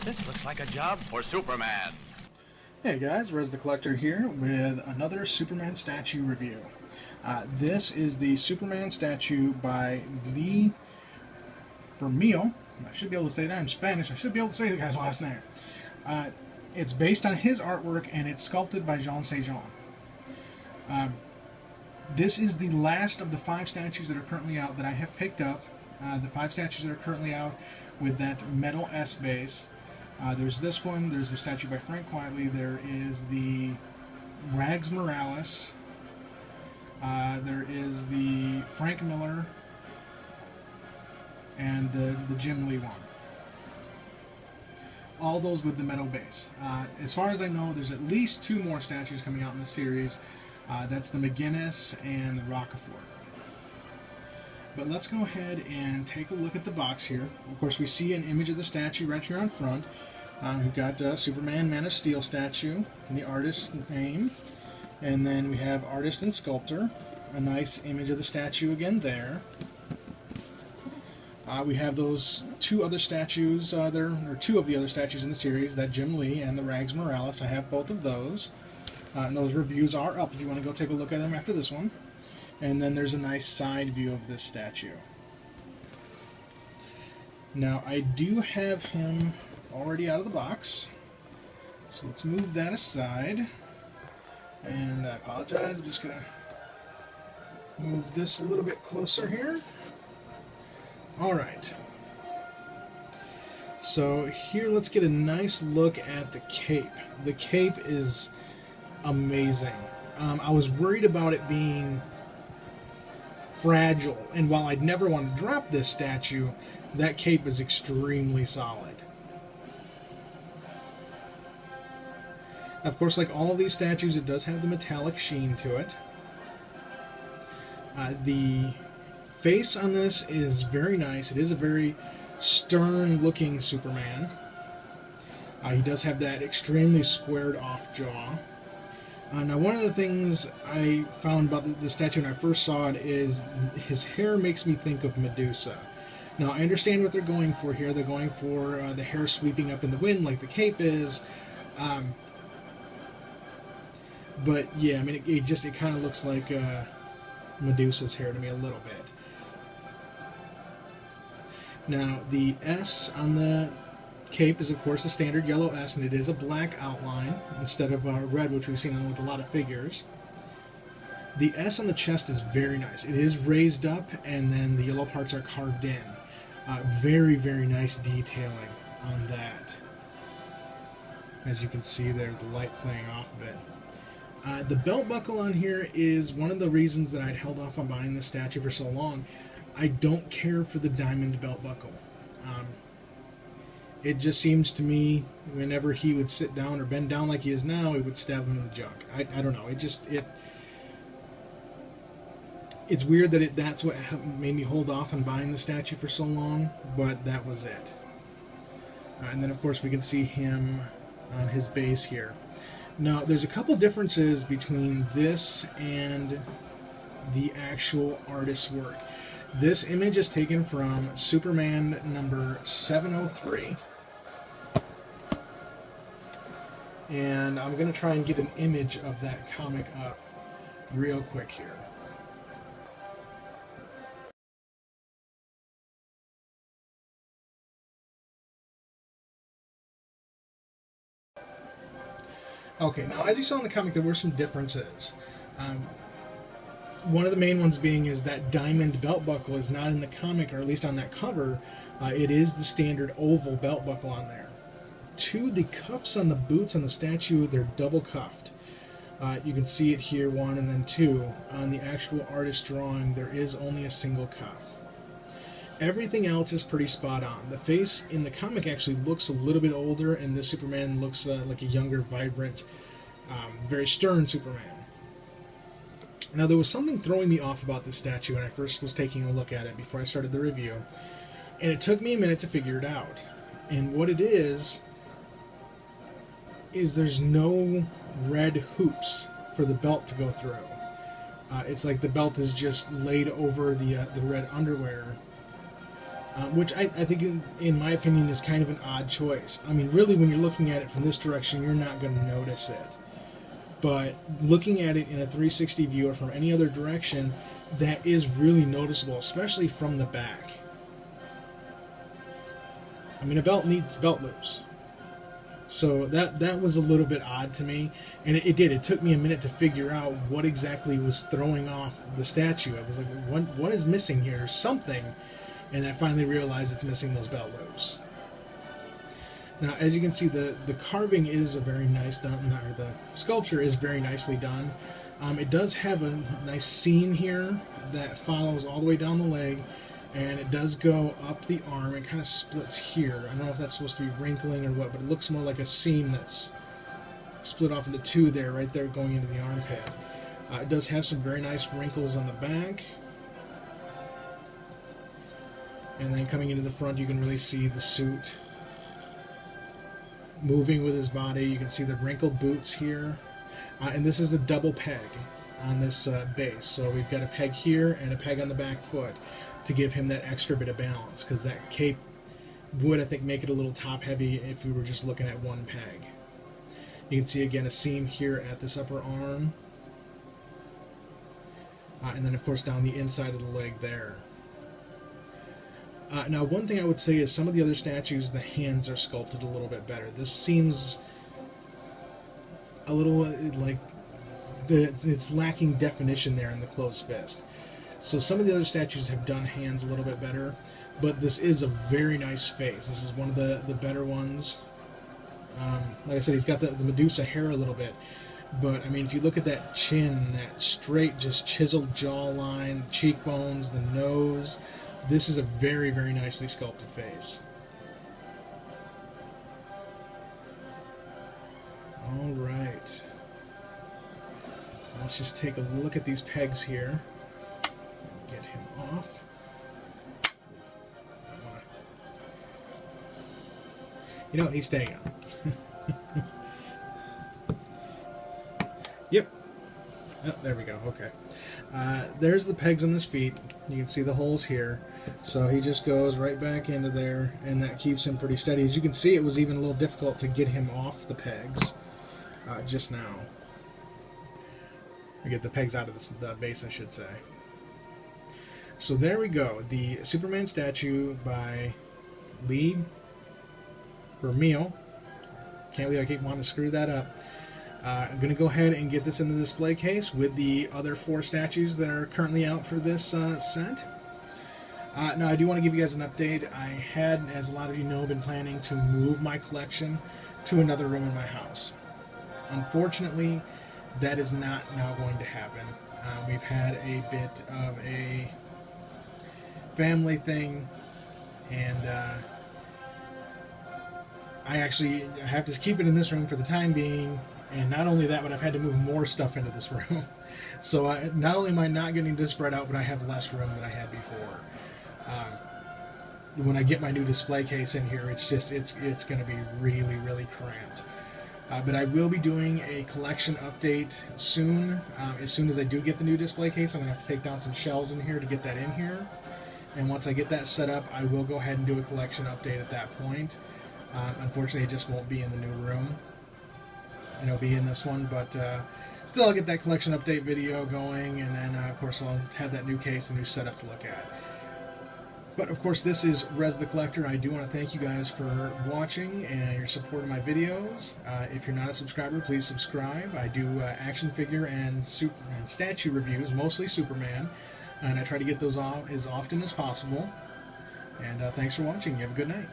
This looks like a job for Superman. Hey guys, Rez the Collector here with another Superman statue review. This is the Superman statue by Lee Bermejo. I should be able to say that in Spanish. I should be able to say the guy's last name. It's based on his artwork and it's sculpted by Jean Saint-Jean. This is the last of the 5 statues that are currently out that I have picked up. The 5 statues that are currently out with that metal S base. There's this one, there's the statue by Frank Quietly, there is the Rags Morales, there is the Frank Miller, and the Jim Lee one. All those with the metal base. As far as I know, there's at least 2 more statues coming out in the series. That's the McGinnis and the Rockefeller. But let's go ahead and take a look at the box here. Of course, we see an image of the statue right here on front. We've got Superman Man of Steel statue, and the artist's name. And then we have artist and sculptor. A nice image of the statue again there. We have those 2 other statues there, or 2 of the other statues in the series, that Jim Lee and the Rags Morales. I have both of those. And those reviews are up if you want to go take a look at them after this one. And then there's a nice side view of this statue. Now, I do have him already out of the box, so let's move that aside. And I apologize, I'm just going to move this a little bit closer here. Alright. So here, let's get a nice look at the cape. The cape is amazing. I was worried about it being fragile, and while I'd never want to drop this statue, that cape is extremely solid. Of course, like all of these statues, it does have the metallic sheen to it. The face on this is very nice. It is a very stern-looking Superman. He does have that extremely squared-off jaw. Now, one of the things I found about the statue when I first saw it is his hair makes me think of Medusa. Now, I understand what they're going for here. They're going for the hair sweeping up in the wind like the cape is. But yeah, I mean, it kind of looks like Medusa's hair to me a little bit. Now, the S on the cape is, of course, the standard yellow S, and it is a black outline instead of red, which we've seen with a lot of figures. The S on the chest is very nice. It is raised up, and then the yellow parts are carved in. Very, very nice detailing on that. As you can see there, the light playing off of it. The belt buckle on here is one of the reasons that I'd held off on buying this statue for so long. I don't care for the diamond belt buckle. It just seems to me, whenever he would sit down or bend down like he is now, it would stab him in the junk. I don't know. It's weird that that's what made me hold off on buying the statue for so long, but that was it. And then, of course, we can see him on his base here. Now, there's a couple differences between this and the actual artist's work. This image is taken from Superman number 703. And I'm going to try and get an image of that comic up real quick here. Okay, now as you saw in the comic, there were some differences. One of the main ones being is that diamond belt buckle is not in the comic, or at least on that cover. It is the standard oval belt buckle on there. 2, the cuffs on the boots on the statue, they're double cuffed. You can see it here, 1 and then 2. On the actual artist drawing, there is only a single cuff. Everything else is pretty spot on. The face in the comic actually looks a little bit older, and this Superman looks like a younger, vibrant, very stern Superman. Now, there was something throwing me off about this statue when I first was taking a look at it before I started the review, and it took me a minute to figure it out. And what it is there's no red hoops for the belt to go through. It's like the belt is just laid over the red underwear, which I think, in my opinion, is kind of an odd choice. I mean, really, when you're looking at it from this direction, you're not going to notice it. But looking at it in a 360 view or from any other direction, that is really noticeable, especially from the back. I mean, a belt needs belt loops. So that was a little bit odd to me, and it did. It took me a minute to figure out what exactly was throwing off the statue. I was like, what is missing here? Something. And I finally realized it's missing those belt loops. Now, as you can see, the carving is a very nice done, or the sculpture is very nicely done. It does have a nice seam here that follows all the way down the leg, and it does go up the arm. It kind of splits here. I don't know if that's supposed to be wrinkling or what, but it looks more like a seam that's split off into two there, right there going into the armpit. It does have some very nice wrinkles on the back. And then coming into the front, you can really see the suit moving with his body. You can see the wrinkled boots here. And this is a double peg on this base. So we've got a peg here and a peg on the back foot to give him that extra bit of balance, because that cape would, I think, make it a little top heavy if we were just looking at one peg. You can see again a seam here at this upper arm. And then of course down the inside of the leg there. Now, one thing I would say is some of the other statues, the hands are sculpted a little bit better. This seems a little like it's lacking definition there in the closed fist. So some of the other statues have done hands a little bit better, but this is a very nice face. This is one of the better ones. Like I said, he's got the Medusa hair a little bit, but I mean, if you look at that chin, that straight, just chiseled jawline, cheekbones, the nose, this is a very, very nicely sculpted face. All right. Let's just take a look at these pegs here. Get him off. You know what? He's staying on. Yep. Oh, there we go. Okay. There's the pegs on his feet. You can see the holes here. So he just goes right back into there, and that keeps him pretty steady. As you can see, it was even a little difficult to get him off the pegs just now. We get the pegs out of the base, I should say. So there we go. The Superman statue by Lee Bermejo. Can't believe I keep wanting to screw that up. I'm going to go ahead and get this in the display case with the other 4 statues that are currently out for this set. Now, I do want to give you guys an update. I had, as a lot of you know, been planning to move my collection to another room in my house. Unfortunately, that is not now going to happen. We've had a bit of a family thing, and I have to keep it in this room for the time being. And not only that, but I've had to move more stuff into this room. So not only am I not getting to spread out, but I have less room than I had before. When I get my new display case in here, it's going to be really, really cramped. But I will be doing a collection update soon. As soon as I do get the new display case, I'm going to have to take down some shelves in here to get that in here. And once I get that set up, I will go ahead and do a collection update at that point. Unfortunately, it just won't be in the new room. And it'll be in this one, but still I'll get that collection update video going, and then of course I'll have that new case, a new setup to look at. But of course, this is Rez the Collector. I do want to thank you guys for watching and your support of my videos. If you're not a subscriber, please subscribe. I do action figure and statue reviews, mostly Superman, and I try to get those off as often as possible. And thanks for watching. You have a good night.